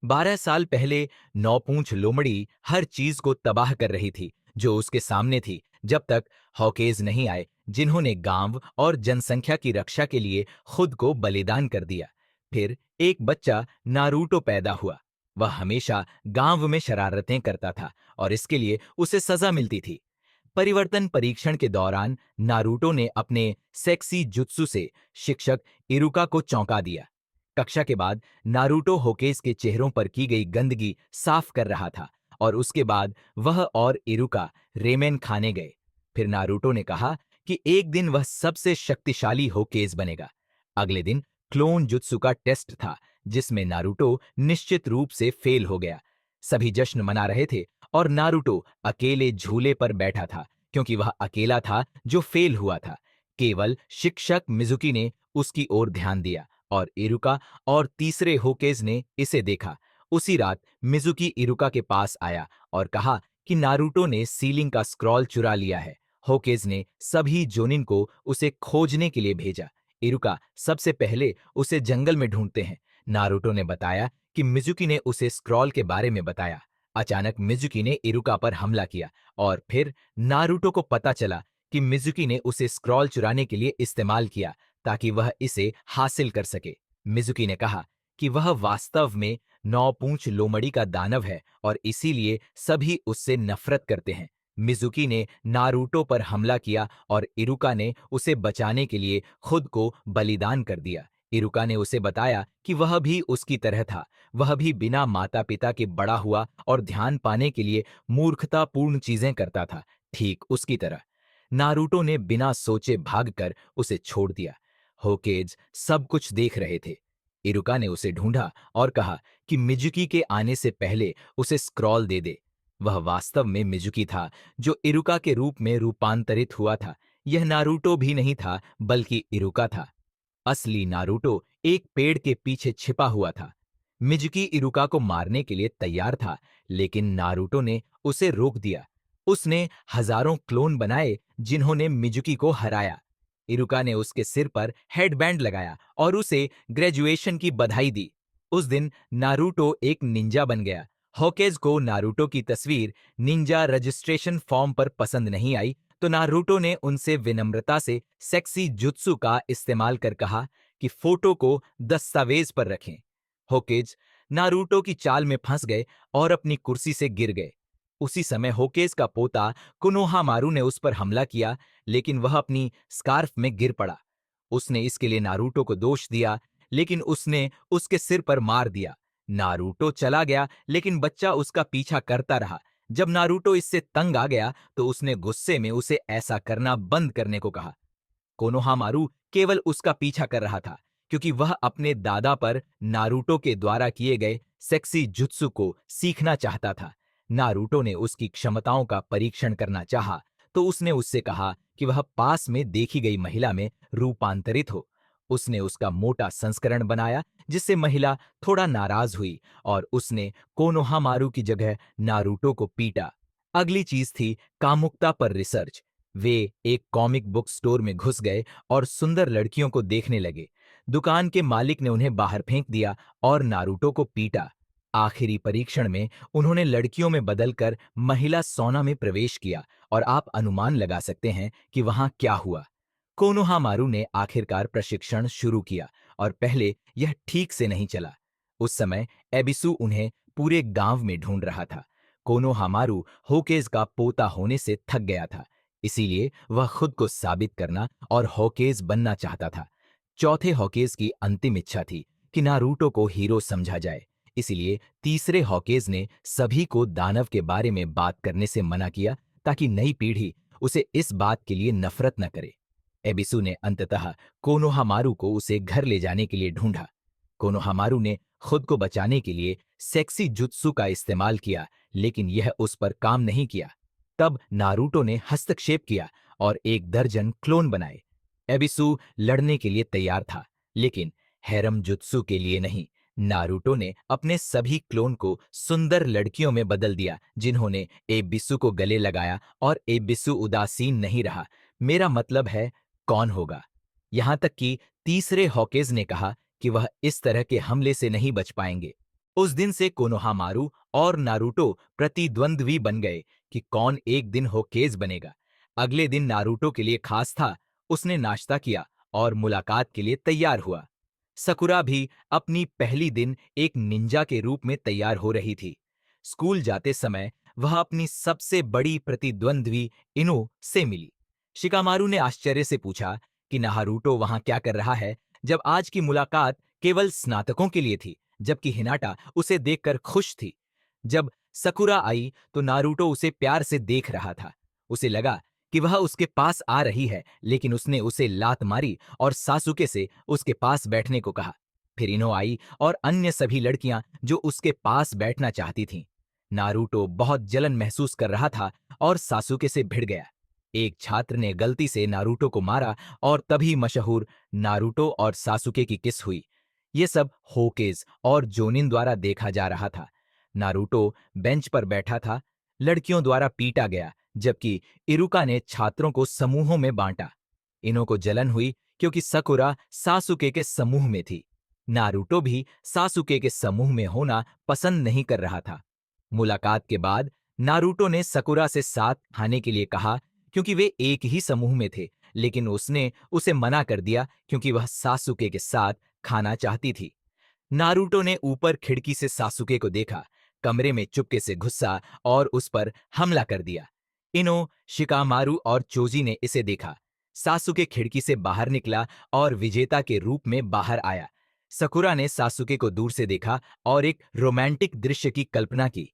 12 साल पहले नौपूंछ लोमड़ी हर चीज को तबाह कर रही थी जो उसके सामने थी, जब तक हॉकेज नहीं आए जिन्होंने गांव और जनसंख्या की रक्षा के लिए खुद को बलिदान कर दिया। फिर एक बच्चा नारुतो पैदा हुआ। वह हमेशा गांव में शरारतें करता था और इसके लिए उसे सजा मिलती थी। परिवर्तन परीक्षण के दौरान नारुतो ने अपने सेक्सी जुत्सु से शिक्षक इरुका को चौंका दिया। कक्षा के बाद नारुतो होकेस के चेहरों पर की गई गंदगी साफ कर रहा था और उसके बाद वह और इरुका रेमेन खाने गए। फिर नारुतो ने कहा कि एक दिन वह सबसे शक्तिशाली होकेस बनेगा। अगले दिन क्लोन जुत्सु का टेस्ट था जिसमें नारुतो निश्चित रूप से फेल हो गया। सभी जश्न मना रहे थे और नारुतो अकेले झूले पर बैठा था क्योंकि वह अकेला था जो फेल हुआ था। केवल शिक्षक मिजुकी ने उसकी ओर ध्यान दिया और इरुका और तीसरे होकेज ने इसे देखा। उसी रात मिजुकी इरुका के पास आया और कहा कि नारुतो ने सीलिंग का स्क्रॉल चुरा लिया है। होकेज ने सभी जोनिन को उसे खोजने के लिए भेजा। इरुका सबसे पहले उसे जंगल में ढूंढते हैं। नारुतो ने बताया कि मिजुकी ने उसे स्क्रॉल के बारे में बताया। अचानक मिजुकी ने इरुका पर हमला किया और फिर नारुतो को पता चला कि मिजुकी ने उसे स्क्रॉल चुराने के लिए इस्तेमाल किया ताकि वह इसे हासिल कर सके। मिजुकी ने कहा कि वह वास्तव में नौपूंछ लोमड़ी का दानव है और इसीलिए सभी उससे नफरत करते हैं। मिजुकी ने नारुतो पर हमला किया और इरुका ने उसे बचाने के लिए खुद को बलिदान कर दिया। इरुका ने उसे बताया कि वह भी उसकी तरह था। वह भी बिना माता पिता के बड़ा हुआ और ध्यान पाने के लिए मूर्खतापूर्ण चीजें करता था, ठीक उसकी तरह। नारुतो ने बिना सोचे भागकर उसे छोड़ दिया। होकेज सब कुछ देख रहे थे। इरुका ने उसे ढूंढा और कहा कि मिजुकी के आने से पहले उसे स्क्रॉल दे दे। वह वास्तव में मिजुकी था जो इरुका के रूप में रूपांतरित हुआ था। यह नारुतो भी नहीं था बल्कि इरुका था। असली नारुतो एक पेड़ के पीछे छिपा हुआ था। मिजुकी इरुका को मारने के लिए तैयार था, लेकिन नारुतो ने उसे रोक दिया। उसने हजारों क्लोन बनाए जिन्होंने मिजुकी को हराया। इरुका ने उसके सिर पर हेडबैंड लगाया और उसे ग्रेजुएशन की बधाई दी। उस दिन नारुतो एक निंजा बन गया। होकेज को नारुतो की तस्वीर निंजा रजिस्ट्रेशन फॉर्म पर पसंद नहीं आई, तो नारुतो ने उनसे विनम्रता से सेक्सी जुत्सु का इस्तेमाल कर कहा कि फोटो को दस्तावेज पर रखें। होकेज नारुतो की चाल में फंस गए और अपनी कुर्सी से गिर गए। उसी समय होकेज का पोता कोनोहामारू ने उस पर हमला किया, लेकिन वह अपनी स्कार्फ में गिर पड़ा। उसने इसके लिए नारुतो को दोष दिया, लेकिन उसने उसके सिर पर मार दिया। नारुतो चला गया, लेकिन बच्चा उसका पीछा करता रहा। जब नारुतो इससे तंग आ गया, तो उसने गुस्से में उसे ऐसा करना बंद करने को कहा। कोनोहामारू केवल उसका पीछा कर रहा था, क्योंकि वह अपने दादा पर नारुतो के द्वारा किए गए सेक्सी जुत्सु को सीखना चाहता था। नारुतो ने उसकी क्षमताओं का परीक्षण करना चाहा, तो उसने उससे कहा कि वह पास में देखी गई महिला में रूपांतरित हो। उसने उसका मोटा संस्करण बनाया, जिससे महिला थोड़ा नाराज हुई और उसने कोनोहामारू की जगह नारुतो को पीटा। अगली चीज थी कामुकता पर रिसर्च। वे एक कॉमिक बुक स्टोर में घुस गए और सुंदर लड़कियों को देखने लगे। दुकान के मालिक ने उन्हें बाहर फेंक दिया और नारुतो को पीटा। आखिरी परीक्षण में उन्होंने लड़कियों में बदलकर महिला सौना में प्रवेश किया और आप अनुमान लगा सकते हैं कि वहां क्या हुआ। कोनोहामारू ने आखिरकार प्रशिक्षण शुरू किया और पहले यह ठीक से नहीं चला। उस समय एबिसु उन्हें पूरे गांव में ढूंढ रहा था। कोनोहामारू होकेज का पोता होने से थक गया था, इसीलिए वह खुद को साबित करना और हॉकेज बनना चाहता था। चौथे हॉकेज की अंतिम इच्छा थी कि नारुतो को हीरो समझा जाए, इसीलिए तीसरे हॉकेज ने सभी को दानव के बारे में बात करने से मना किया ताकि नई पीढ़ी उसे इस बात के लिए नफरत न करे। एबिसु ने अंततः कोनोहामारू को उसे घर ले जाने के लिए ढूंढा। कोनोहामारू ने खुद को बचाने के लिए सेक्सी जुत्सु का इस्तेमाल किया, लेकिन यह उस पर काम नहीं किया। तब नारुतो ने हस्तक्षेप किया और 1 दर्जन क्लोन बनाए। एबिसु लड़ने के लिए तैयार था, लेकिन हैरम जुत्सु के लिए नहीं। नारुतो ने अपने सभी क्लोन को सुंदर लड़कियों में बदल दिया, जिन्होंने एबिसु को गले लगाया और एबिसु उदासीन नहीं रहा। मेरा मतलब है, कौन होगा? यहां तक कि तीसरे हॉकेज ने कहा कि वह इस तरह के हमले से नहीं बच पाएंगे। उस दिन से कोनोहामारू और नारुतो प्रतिद्वंद्वी बन गए कि कौन एक दिन होकेज बनेगा। अगले दिन नारुतो के लिए खास था। उसने नाश्ता किया और मुलाकात के लिए तैयार हुआ। सकुरा भी अपनी पहली दिन एक निंजा के रूप में तैयार हो रही थी। स्कूल जाते समय वह अपनी सबसे बड़ी प्रतिद्वंद्वी इनो से मिली। शिकामारू ने आश्चर्य से पूछा कि नारुतो वहां क्या कर रहा है, जब आज की मुलाकात केवल स्नातकों के लिए थी, जबकि हिनाटा उसे देखकर खुश थी। जब सकुरा आई तो नारुतो उसे प्यार से देख रहा था। उसे लगा कि वह उसके पास आ रही है, लेकिन उसने उसे लात मारी और सासुके से उसके पास बैठने को कहा। फिर इनो आई और अन्य सभी लड़कियां जो उसके पास बैठना चाहती थीं। नारुतो बहुत जलन महसूस कर रहा था और सासुके से भिड़ गया। एक छात्र ने गलती से नारुतो को मारा और तभी मशहूर नारुतो और सासुके की किस हुई। ये सब होकेज और जोनिन द्वारा देखा जा रहा था। नारुतो बेंच पर बैठा था, लड़कियों द्वारा पीटा गया, जबकि इरुका ने छात्रों को समूहों में बांटा। इनो को जलन हुई क्योंकि सकुरा सासुके के समूह में थी। नारुतो भी सासुके के समूह में होना पसंद नहीं कर रहा था। मुलाकात के बाद नारुतो ने सकुरा से साथ खाने के लिए कहा क्योंकि वे एक ही समूह में थे, लेकिन उसने उसे मना कर दिया क्योंकि वह सासुके के साथ खाना चाहती थी। नारुतो ने ऊपर खिड़की से सासुके को देखा, कमरे में चुपके से घुसा और उस पर हमला कर दिया। इनो, शिकामारू और चोजी ने इसे देखा। सासुके खिड़की से बाहर निकला और विजेता के रूप में बाहर आया। सकुरा ने सासुके को दूर से देखा और एक रोमांटिक दृश्य की कल्पना की।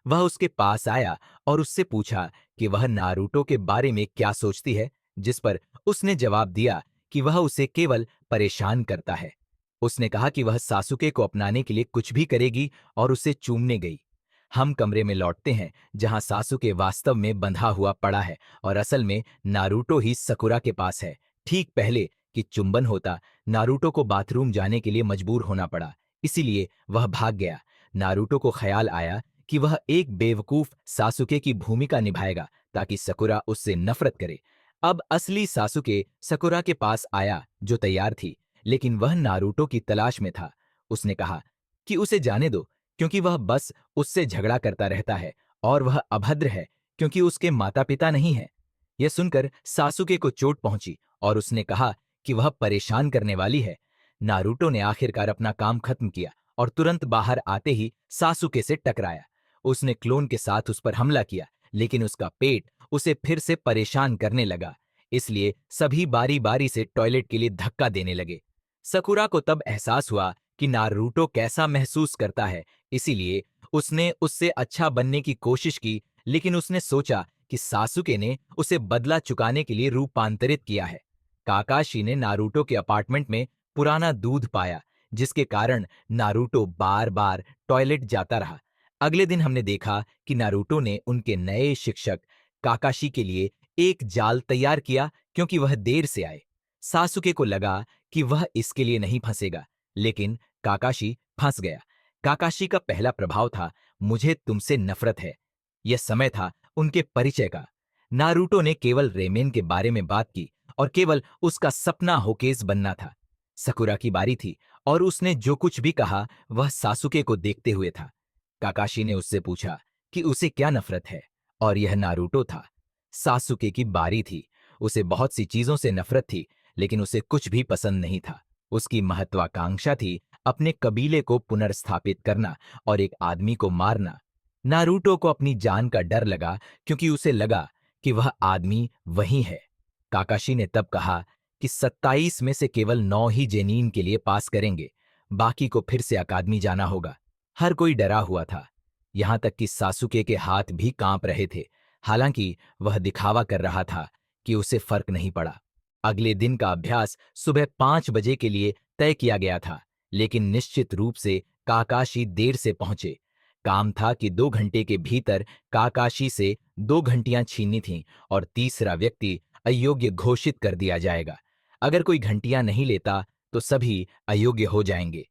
वह उसके पास आया और उससे पूछा कि वह नारुतो के बारे में क्या सोचती है, जिस पर उसने जवाब दिया कि वह उसे केवल परेशान करता है। उसने कहा कि वह सासुके को अपनाने के लिए कुछ भी करेगी और उसे चूमने गई। हम कमरे में लौटते हैं जहां सासुके वास्तव में बंधा हुआ पड़ा है और असल में नारुतो ही सकुरा के पास है। ठीक पहले कि चुंबन होता, नारुतो को बाथरूम जाने के लिए मजबूर होना पड़ा, इसीलिए वह भाग गया। नारुतो को ख्याल आया कि वह एक बेवकूफ सासुके की भूमिका निभाएगा ताकि सकुरा उससे नफरत करे। अब असली सासुके सकुरा के पास आया जो तैयार थी, लेकिन वह नारुतो की तलाश में था। उसने कहा कि उसे जाने दो क्योंकि वह बस उससे झगड़ा करता रहता है और वह अभद्र है क्योंकि उसके माता पिता नहीं है। यह सुनकर सासुके को चोट पहुंची और उसने कहा कि वह परेशान करने वाली है। नारुतो ने आखिरकार अपना काम खत्म किया और तुरंत बाहर आते ही सासुके से टकराया। उसने क्लोन के साथ उस पर हमला किया, लेकिन उसका पेट उसे फिर से परेशान करने लगा, इसलिए सभी बारी बारी से टॉयलेट के लिए धक्का देने लगे। सकुरा को तब एहसास हुआ कि नारुतो कैसा महसूस करता है, इसीलिए उसने उससे अच्छा बनने की कोशिश की, लेकिन उसने सोचा कि सासुके ने उसे बदला चुकाने के लिए रूपांतरित किया है। काकाशी ने नारुतो के अपार्टमेंट में पुराना दूध पाया, जिसके कारण नारुतो बार बार टॉयलेट जाता रहा। अगले दिन हमने देखा कि नारुतो ने उनके नए शिक्षक काकाशी के लिए एक जाल तैयार किया क्योंकि वह देर से आए। सासुके को लगा कि वह इसके लिए नहीं फंसेगा, लेकिन काकाशी फंस गया। काकाशी का पहला प्रभाव था, मुझे तुमसे नफरत है। यह समय था उनके परिचय का। नारुतो ने केवल रेमेन के बारे में बात की और केवल उसका सपना होकेस बनना था। सकुरा की बारी थी और उसने जो कुछ भी कहा वह सासुके को देखते हुए था। काकाशी ने उससे पूछा कि उसे क्या नफरत है, और यह नारुतो था। सासुके की बारी थी। उसे बहुत सी चीजों से नफरत थी, लेकिन उसे कुछ भी पसंद नहीं था। उसकी महत्वाकांक्षा थी अपने कबीले को पुनर्स्थापित करना और एक आदमी को मारना। नारुतो को अपनी जान का डर लगा क्योंकि उसे लगा कि वह आदमी वही है। काकाशी ने तब कहा कि 27 में से केवल 9 ही जेनिन के लिए पास करेंगे, बाकी को फिर से अकादमी जाना होगा। हर कोई डरा हुआ था, यहां तक कि सासुके के हाथ भी कांप रहे थे। हालांकि वह दिखावा कर रहा था कि उसे फर्क नहीं पड़ा। अगले दिन का अभ्यास सुबह 5 बजे के लिए तय किया गया था, लेकिन निश्चित रूप से काकाशी देर से पहुंचे। काम था कि 2 घंटे के भीतर काकाशी से 2 घंटियां छीननी थीं और तीसरा व्यक्ति अयोग्य घोषित कर दिया जाएगा। अगर कोई घंटियां नहीं लेता तो सभी अयोग्य हो जाएंगे।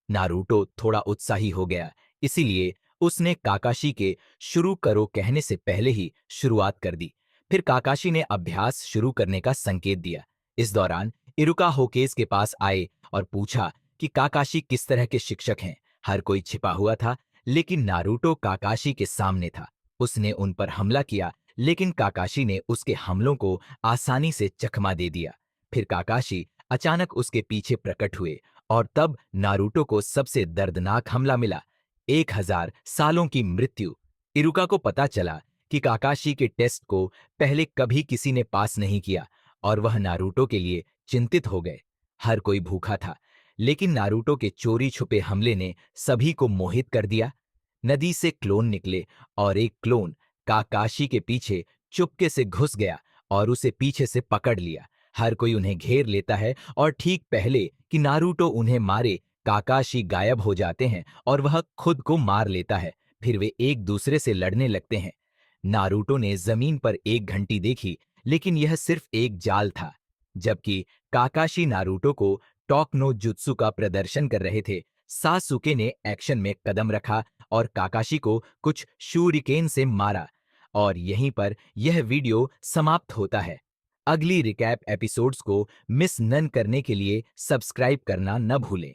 नारुतो थोड़ा उत्साही हो गया, इसीलिए उसने काकाशी के शुरू करो कहने से पहले ही शुरुआत कर दी। फिर काकाशी ने अभ्यास शुरू करने का संकेत दिया। इस दौरान इरुका होकेस के पास आए और पूछा कि काकाशी किस तरह के शिक्षक हैं। हर कोई छिपा हुआ था, लेकिन नारुतो काकाशी के सामने था। उसने उन पर हमला किया, लेकिन काकाशी ने उसके हमलों को आसानी से चकमा दे दिया। फिर काकाशी अचानक उसके पीछे प्रकट हुए और तब नारुतो को सबसे दर्दनाक हमला मिला, 1000 सालों की मृत्यु। इरुका को पता चला कि काकाशी के टेस्ट को पहले कभी किसी ने पास नहीं किया और वह नारुतो के लिए चिंतित हो गए। हर कोई भूखा था, लेकिन नारुतो के चोरी छुपे हमले ने सभी को मोहित कर दिया। नदी से क्लोन निकले और एक क्लोन काकाशी के पीछे चुपके से घुस गया और उसे पीछे से पकड़ लिया। हर कोई उन्हें घेर लेता है और ठीक पहले कि नारुतो उन्हें मारे, काकाशी गायब हो जाते हैं और वह खुद को मार लेता है। फिर वे एक दूसरे से लड़ने लगते हैं। नारुतो ने जमीन पर एक घंटी देखी, लेकिन यह सिर्फ एक जाल था। जबकि काकाशी नारुतो को टॉक नो जुत्सु का प्रदर्शन कर रहे थे, सासुके ने एक्शन में कदम रखा और काकाशी को कुछ शूरिकेन से मारा। और यहीं पर यह वीडियो समाप्त होता है। अगली रिकैप एपिसोड्स को मिस नन करने के लिए सब्सक्राइब करना न भूलें।